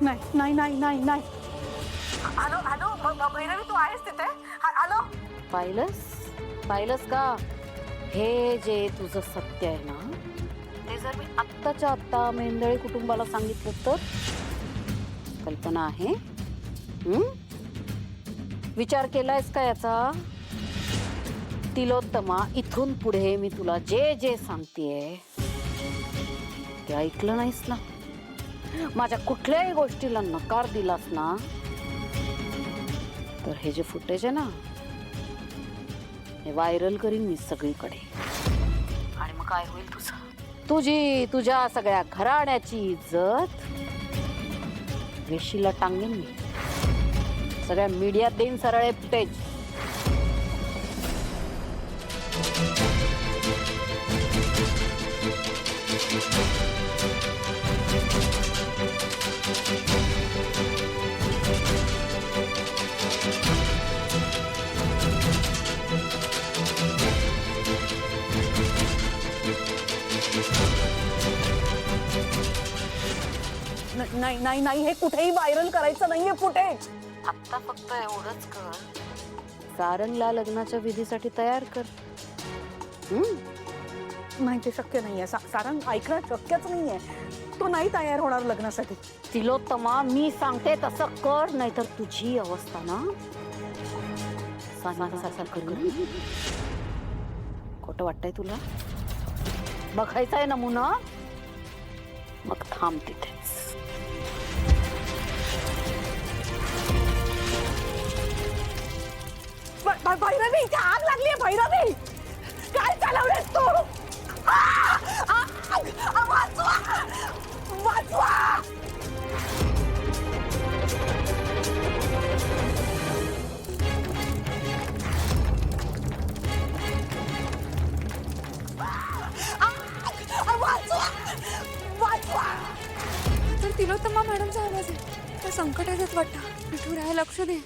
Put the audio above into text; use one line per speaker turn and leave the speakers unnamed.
नाही नाही नाही नाही नाही.
हॅलो हॅलो भैरवी, तू आहेस तिथे? हॅलो.
पाहिलंस का? हे जे तुझं सत्य आहे ना, ते जर मी आत्ताच्या आत्ता मेंदळे कुटुंबाला सांगितलं तर? कल्पना आहे? विचार केलायस का याचा? तिलोत्तमा, इथून पुढे मी तुला जे जे सांगतेय ते ऐकलं नाहीस ना, माझ्या कुठल्याही गोष्टीला नकार दिलास ना, तर हे जे फुटेज आहे ना, हे व्हायरल करीन मी सगळीकडे. आणि मग काय होईल तुझी तुझ्या सगळ्या घराण्याची इज्जत वेशीला टांगेन मी. सगळ्या मीडियात देईन सरळ हे फुटेज.
नाही नाही नाही, हे कुठेही व्हायरल करायचं नाहीये फुटेज.
आत्ता फक्त एवढंच कर, सारंगला लग्नाच्या विधीसाठी तयार कर.
नाही, ते शक्य नाहीये. सारंग ऐकणं शक्यच नाहीये. तो नाही तयार होणार लग्नासाठी.
तिलोत्तमा, मी सांगते तसं कर, नाहीतर तुझी अवस्था ना खोटं वाटतंय तुला? बघायचंय नमुना? मग थांब तिथेच.
भैरवी, इथे आग लागलीये. भैरवी, काय चालवलेस तू? वाचवा वाचवा. वाचवा वाचवा.
तर तिलोत्तमा मॅडमचा आवाज आहे. तर संकट येतात वाटतं. विठुराया, लक्ष दे.